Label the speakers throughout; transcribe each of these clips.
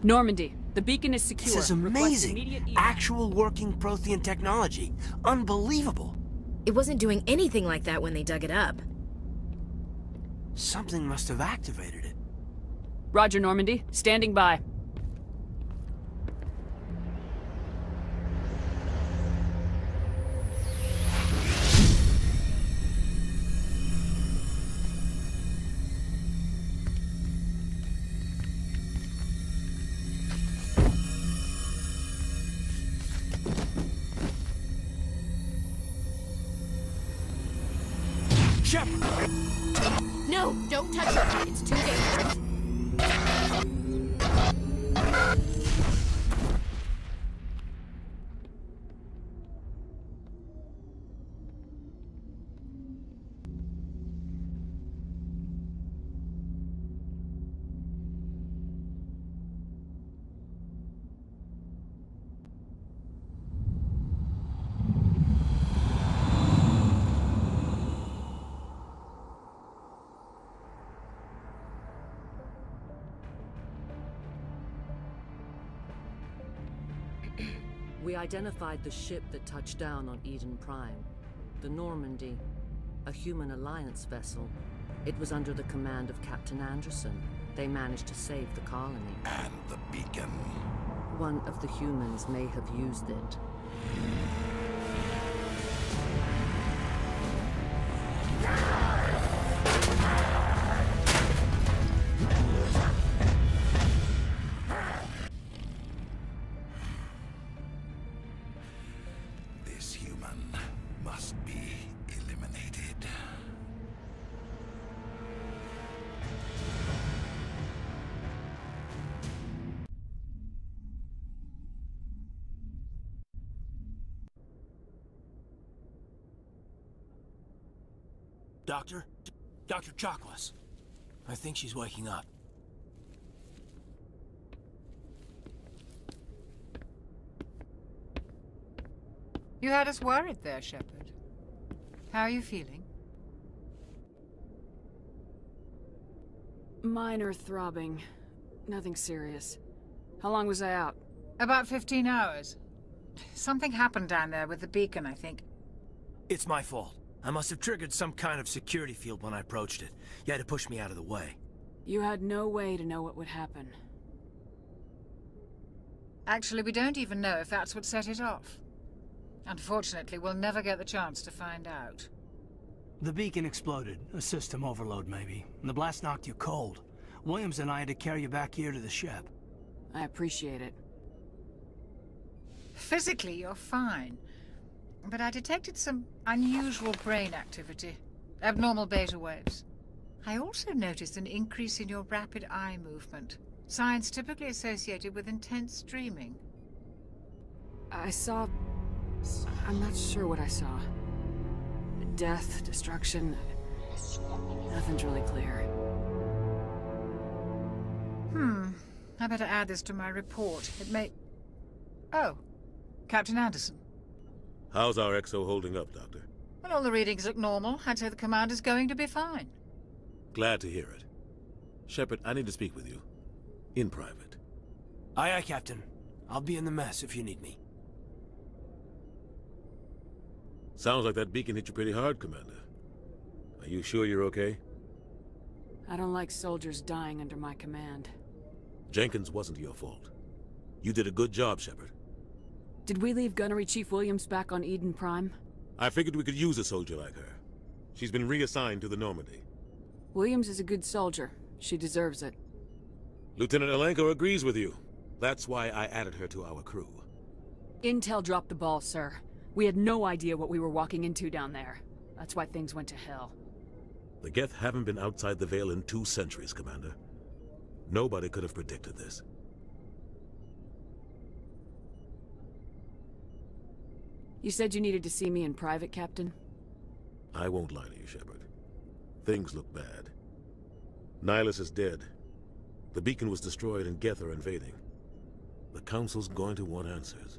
Speaker 1: Normandy, the beacon is secure.
Speaker 2: This is amazing. Actual working Prothean technology. Unbelievable.
Speaker 3: It wasn't doing anything like that when they dug it up.
Speaker 2: Something must have activated it.
Speaker 1: Roger, Normandy. Standing by.
Speaker 2: Shepard!
Speaker 3: No, don't touch her. It's too dangerous.
Speaker 4: We identified the ship that touched down on Eden Prime. The Normandy, a human alliance vessel. It was under the command of Captain Anderson. They managed to save the colony.
Speaker 5: And the beacon.
Speaker 4: One of the humans may have used it.
Speaker 5: This human must be eliminated.
Speaker 2: Doctor? Dr. Chakwas. I think she's waking up.
Speaker 6: You had us worried there, Shepard. How are you feeling?
Speaker 1: Minor throbbing. Nothing serious. How long was I out?
Speaker 6: About 15 hours. Something happened down there with the beacon, I think.
Speaker 2: It's my fault. I must have triggered some kind of security field when I approached it. You had to push me out of the way.
Speaker 1: You had no way to know what would happen.
Speaker 6: Actually, we don't even know if that's what set it off. Unfortunately, we'll never get the chance to find out.
Speaker 7: The beacon exploded. A system overload, maybe. And the blast knocked you cold. Williams and I had to carry you back here to the ship.
Speaker 1: I appreciate it.
Speaker 6: Physically, you're fine. But I detected some unusual brain activity. Abnormal beta waves. I also noticed an increase in your rapid eye movement. Signs typically associated with intense dreaming.
Speaker 1: I saw... I'm not sure what I saw. Death, destruction... Nothing's really clear.
Speaker 6: I better add this to my report. It may... Oh, Captain Anderson.
Speaker 8: How's our XO holding up, Doctor?
Speaker 6: Well, all the readings look normal. I'd say the commander's going to be fine.
Speaker 8: Glad to hear it. Shepard, I need to speak with you. In private.
Speaker 2: Aye, aye, Captain. I'll be in the mess if you need me.
Speaker 8: Sounds like that beacon hit you pretty hard, Commander. Are you sure you're okay?
Speaker 1: I don't like soldiers dying under my command.
Speaker 8: Jenkins wasn't your fault. You did a good job, Shepard.
Speaker 1: Did we leave Gunnery Chief Williams back on Eden Prime?
Speaker 8: I figured we could use a soldier like her. She's been reassigned to the Normandy.
Speaker 1: Williams is a good soldier. She deserves it.
Speaker 8: Lieutenant Alenko agrees with you. That's why I added her to our crew.
Speaker 1: Intel dropped the ball, sir. We had no idea what we were walking into down there. That's why things went to hell.
Speaker 8: The Geth haven't been outside the Veil in 2 centuries, Commander. Nobody could have predicted this.
Speaker 1: You said you needed to see me in private, Captain?
Speaker 8: I won't lie to you, Shepard. Things look bad. Nihilus is dead. The beacon was destroyed and Geth are invading. The Council's going to want answers.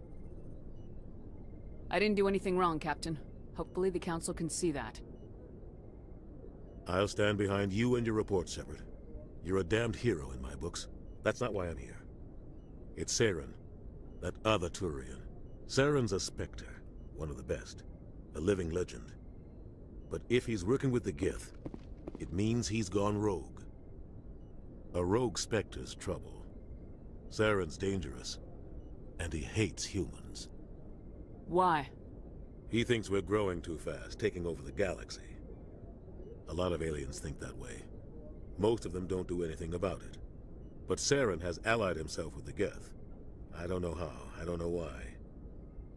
Speaker 1: I didn't do anything wrong, Captain. Hopefully the Council can see that.
Speaker 8: I'll stand behind you and your report, Shepard. You're a damned hero in my books. That's not why I'm here. It's Saren, that other Turian. Saren's a Spectre, one of the best, a living legend. But if he's working with the Gith, it means he's gone rogue. A rogue Spectre's trouble. Saren's dangerous, and he hates humans.
Speaker 1: Why?
Speaker 8: He thinks we're growing too fast, taking over the galaxy. A lot of aliens think that way. Most of them don't do anything about it. But Saren has allied himself with the Geth. I don't know how, I don't know why.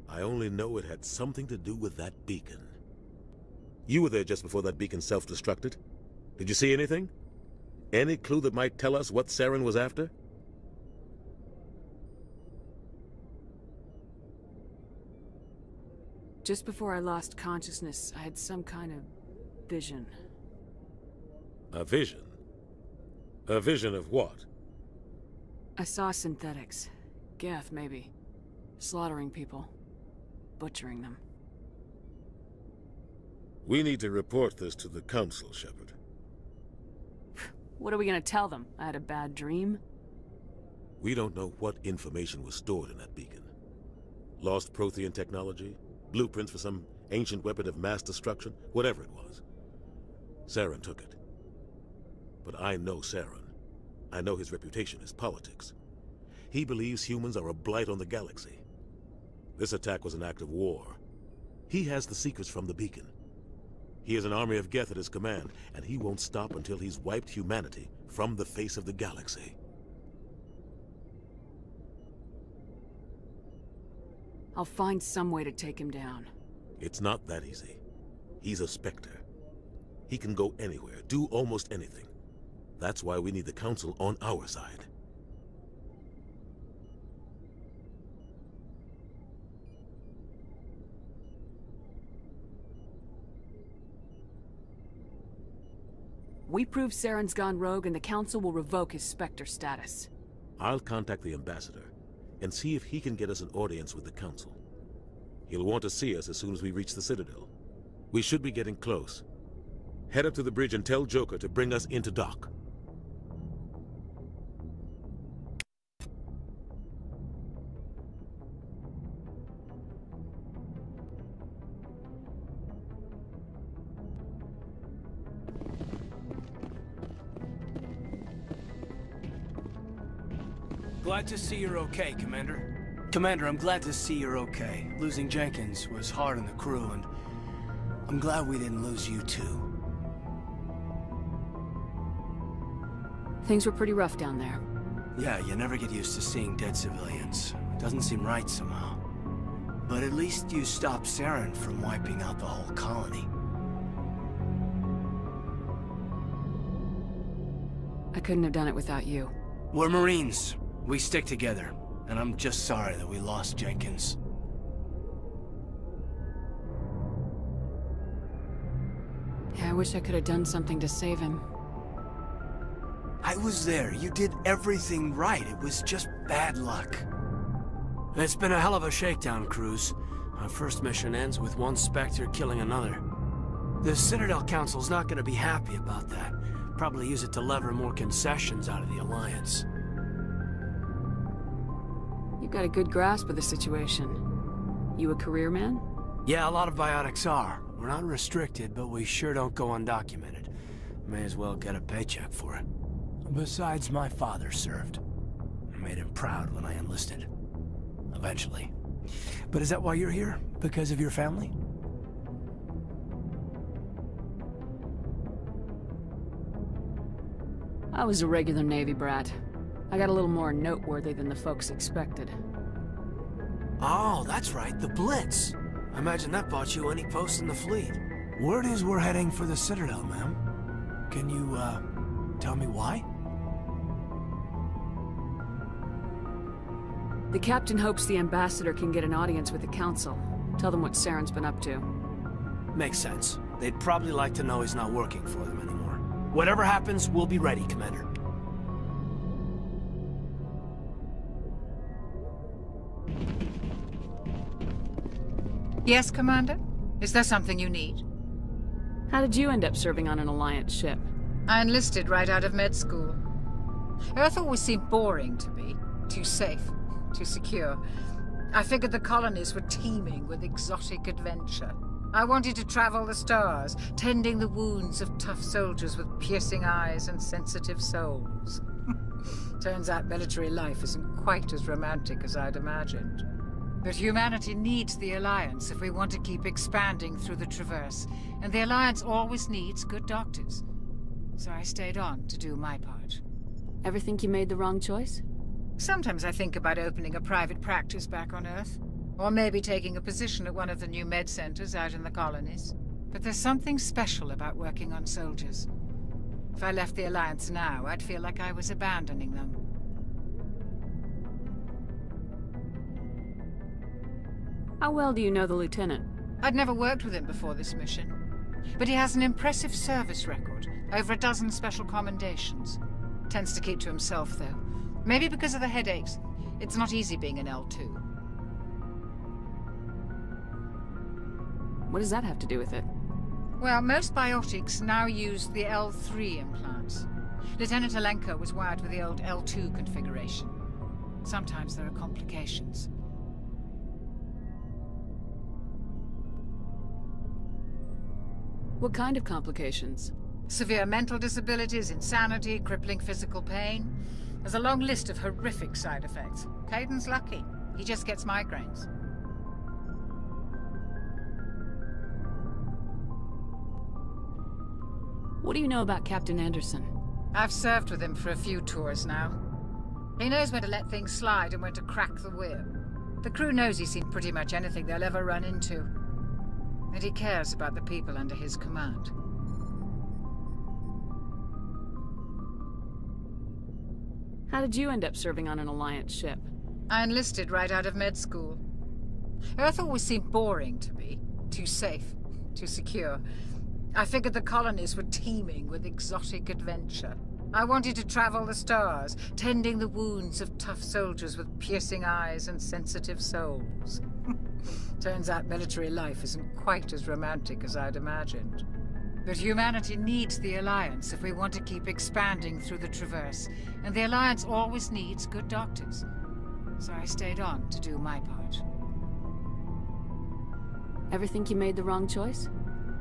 Speaker 8: I only know it had something to do with that beacon. You were there just before that beacon self-destructed. Did you see anything? Any clue that might tell us what Saren was after?
Speaker 1: Just before I lost consciousness, I had some kind of vision.
Speaker 8: A vision? A vision of what?
Speaker 1: I saw synthetics. Geth, maybe. Slaughtering people. Butchering them.
Speaker 8: We need to report this to the Council, Shepard.
Speaker 1: What are we gonna tell them? I had a bad dream?
Speaker 8: We don't know what information was stored in that beacon. Lost Prothean technology? Blueprints for some ancient weapon of mass destruction? Whatever it was. Saren took it. But I know Saren. I know his reputation is politics. He believes humans are a blight on the galaxy. This attack was an act of war. He has the secrets from the beacon. He has an army of Geth at his command, and he won't stop until he's wiped humanity from the face of the galaxy.
Speaker 1: I'll find some way to take him down.
Speaker 8: It's not that easy. He's a Spectre. He can go anywhere, do almost anything. That's why we need the Council on our side.
Speaker 1: We prove Saren's gone rogue and the Council will revoke his Spectre status.
Speaker 8: I'll contact the Ambassador and see if he can get us an audience with the Council. He'll want to see us as soon as we reach the Citadel. We should be getting close. Head up to the bridge and tell Joker to bring us into dock.
Speaker 7: Glad to see you're okay, Commander. Commander, I'm glad to see you're okay. Losing Jenkins was hard on the crew, and I'm glad we didn't lose you too.
Speaker 1: Things were pretty rough down there.
Speaker 7: Yeah, you never get used to seeing dead civilians. It doesn't seem right somehow. But at least you stopped Saren from wiping out the whole colony.
Speaker 1: I couldn't have done it without you.
Speaker 7: We're Marines. We stick together. And I'm just sorry that we lost Jenkins.
Speaker 1: Yeah, I wish I could have done something to save him.
Speaker 7: I was there. You did everything right. It was just bad luck. It's been a hell of a shakedown, Cruz. Our first mission ends with one Spectre killing another. The Citadel Council's not going to be happy about that. Probably use it to lever more concessions out of the Alliance.
Speaker 1: You've got a good grasp of the situation. You a career man?
Speaker 7: Yeah, a lot of biotics are. We're not restricted, but we sure don't go undocumented. May as well get a paycheck for it. Besides, my father served. I made him proud when I enlisted. Eventually. But is that why you're here? Because of your family?
Speaker 1: I was a regular Navy brat. I got a little more noteworthy than the folks expected.
Speaker 7: Oh, that's right, the Blitz. I imagine that bought you any post in the fleet. Word is we're heading for the Citadel, ma'am. Can you, tell me why?
Speaker 1: The captain hopes the ambassador can get an audience with the council. Tell them what Saren's been up to.
Speaker 7: Makes sense. They'd probably like to know he's not working for them anymore. Whatever happens, we'll be ready, Commander.
Speaker 6: Yes, Commander? Is there something you need?
Speaker 1: How did you end up serving on an Alliance ship?
Speaker 6: I enlisted right out of med school. Earth always seemed boring to me. Too safe. to secure. I figured the colonies were teeming with exotic adventure. I wanted to travel the stars, tending the wounds of tough soldiers with piercing eyes and sensitive souls. Turns out military life isn't quite as romantic as I'd imagined. But humanity needs the Alliance if we want to keep expanding through the Traverse, and the Alliance always needs good doctors. So I stayed on to do my part.
Speaker 1: Ever think you made the wrong choice?
Speaker 6: Sometimes I think about opening a private practice back on Earth. Or maybe taking a position at one of the new med centers out in the colonies. But there's something special about working on soldiers. If I left the Alliance now, I'd feel like I was abandoning them.
Speaker 1: How well do you know the Lieutenant?
Speaker 6: I'd never worked with him before this mission. But he has an impressive service record, over a dozen special commendations. Tends to keep to himself, though. Maybe because of the headaches. It's not easy being an L2.
Speaker 1: What does that have to do with it?
Speaker 6: Well, most biotics now use the L3 implants. Lieutenant Alenko was wired with the old L2 configuration. Sometimes there are complications.
Speaker 1: What kind of complications?
Speaker 6: Severe mental disabilities, insanity, crippling physical pain. There's a long list of horrific side effects. Kaidan's lucky. He just gets migraines.
Speaker 1: What do you know about Captain Anderson?
Speaker 6: I've served with him for a few tours now. He knows when to let things slide and when to crack the whip. The crew knows he's seen pretty much anything they'll ever run into. And he cares about the people under his command.
Speaker 1: How did you end up serving on an Alliance ship?
Speaker 6: I enlisted right out of med school. Earth always seemed boring to me. Too safe, too secure. I figured the colonies were teeming with exotic adventure. I wanted to travel the stars, tending the wounds of tough soldiers with piercing eyes and sensitive souls. Turns out military life isn't quite as romantic as I'd imagined. But humanity needs the Alliance if we want to keep expanding through the Traverse, and the Alliance always needs good doctors. So I stayed on to do my part.
Speaker 1: Ever think you made the wrong choice?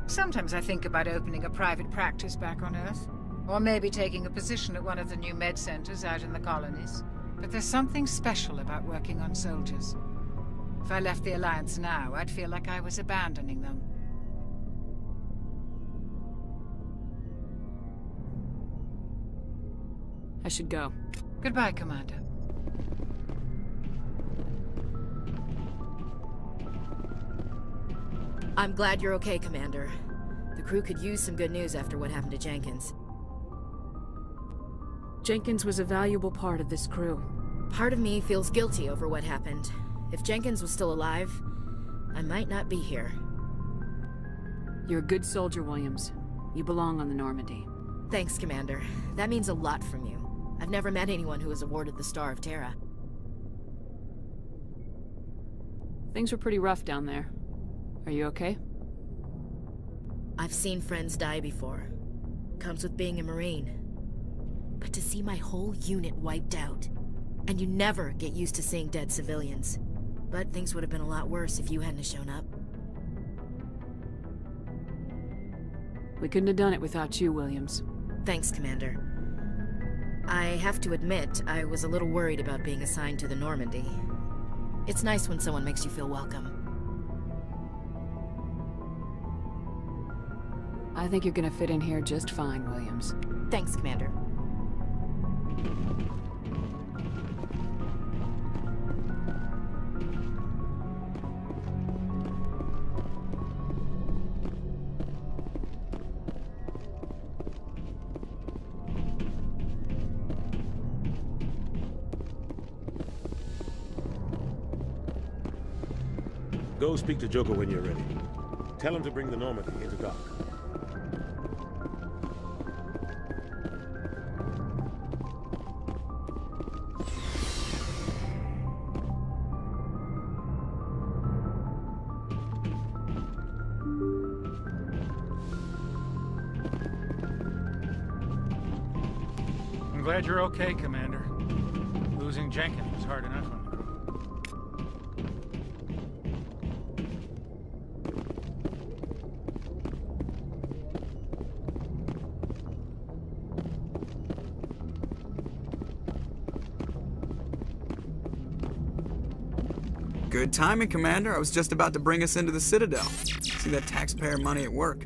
Speaker 6: Sometimes I think about opening a private practice back on Earth. Or maybe taking a position at one of the new med centers out in the colonies. But there's something special about working on soldiers. If I left the Alliance now, I'd feel like I was abandoning them.
Speaker 1: I should go.
Speaker 6: Goodbye, Commander.
Speaker 3: I'm glad you're okay, Commander. The crew could use some good news after what happened to Jenkins.
Speaker 1: Jenkins was a valuable part of this crew.
Speaker 3: Part of me feels guilty over what happened. If Jenkins was still alive, I might not be here.
Speaker 1: You're a good soldier, Williams. You belong on the Normandy.
Speaker 3: Thanks, Commander. That means a lot from you. I've never met anyone who was awarded the Star of Terra.
Speaker 1: Things were pretty rough down there. Are you okay?
Speaker 3: I've seen friends die before. Comes with being a Marine. But to see my whole unit wiped out, and you never get used to seeing dead civilians. But things would have been a lot worse if you hadn't shown up.
Speaker 1: We couldn't have done it without you, Williams.
Speaker 3: Thanks, Commander. I have to admit, I was a little worried about being assigned to the Normandy. It's nice when someone makes you feel welcome.
Speaker 1: I think you're gonna fit in here just fine, Williams.
Speaker 3: Thanks, Commander.
Speaker 8: Go speak to Joker when you're ready. Tell him to bring the Normandy into dock.
Speaker 9: I'm glad you're okay, Commander. Losing Jenkins was hard enough on the crew. Good timing, Commander. I was just about to bring us into the Citadel. See that taxpayer money at work.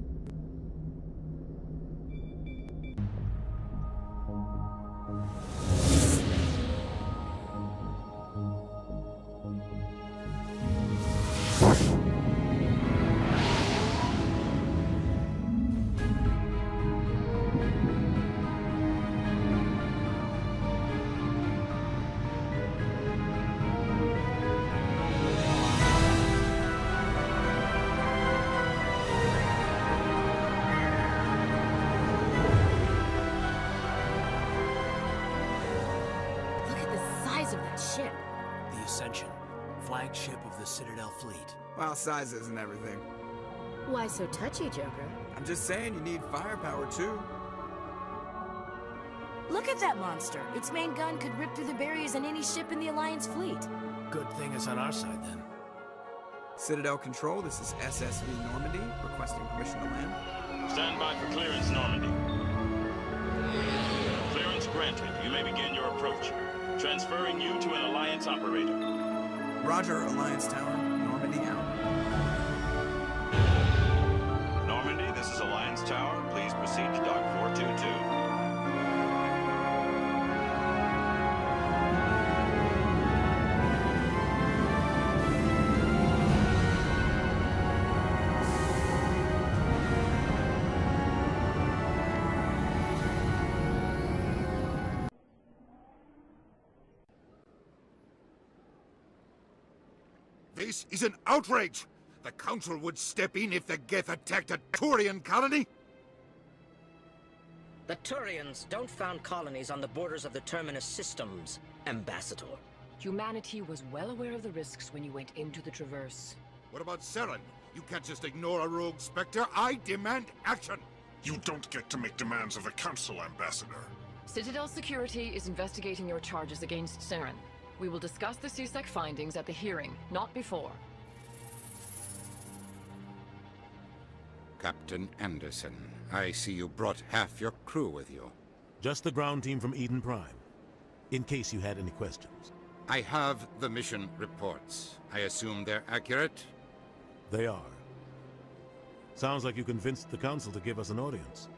Speaker 2: Flagship of the Citadel fleet.
Speaker 9: Well, size isn't everything.
Speaker 3: Why so touchy, Joker?
Speaker 9: I'm just saying you need firepower too.
Speaker 3: Look at that monster. Its main gun could rip through the barriers in any ship in the Alliance fleet.
Speaker 2: Good thing it's on our side then.
Speaker 9: Citadel Control, this is SSV Normandy, requesting permission to land.
Speaker 10: Stand by for clearance, Normandy. Clearance granted. You may begin your approach. Transferring you to an Alliance operator.
Speaker 9: Roger, Alliance Tower. Normandy out.
Speaker 10: Normandy, this is Alliance Tower. Please proceed to Dock 422.
Speaker 5: This is an outrage! The Council would step in if the Geth attacked a Turian colony?
Speaker 11: The Turians don't found colonies on the borders of the Terminus systems, Ambassador.
Speaker 12: Humanity was well aware of the risks when you went into the Traverse.
Speaker 5: What about Saren? You can't just ignore a rogue Spectre. I demand action!
Speaker 13: You don't get to make demands of the Council, Ambassador.
Speaker 12: Citadel Security is investigating your charges against Saren. We will discuss the CSEC findings at the hearing, not before.
Speaker 5: Captain Anderson, I see you brought half your crew with you.
Speaker 8: Just the ground team from Eden Prime, in case you had any questions.
Speaker 5: I have the mission reports. I assume they're accurate?
Speaker 8: They are. Sounds like you convinced the Council to give us an audience.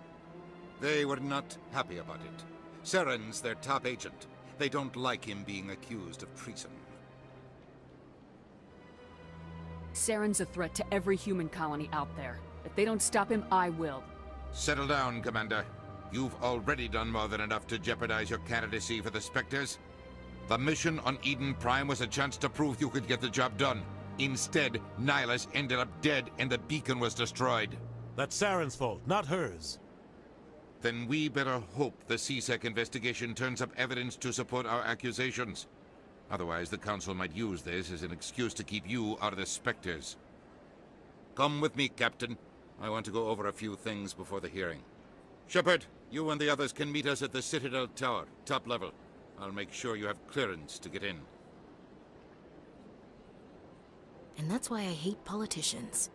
Speaker 5: They were not happy about it. Saren's their top agent. They don't like him being accused of treason.
Speaker 1: Saren's a threat to every human colony out there. If they don't stop him, I will.
Speaker 5: Settle down, Commander. You've already done more than enough to jeopardize your candidacy for the Spectres. The mission on Eden Prime was a chance to prove you could get the job done. Instead, Nihilus ended up dead and the beacon was destroyed.
Speaker 8: That's Saren's fault, not hers.
Speaker 5: Then we better hope the CSEC investigation turns up evidence to support our accusations. Otherwise, the Council might use this as an excuse to keep you out of the Spectres. Come with me, Captain. I want to go over a few things before the hearing. Shepard, you and the others can meet us at the Citadel Tower, top level. I'll make sure you have clearance to get in.
Speaker 3: And that's why I hate politicians.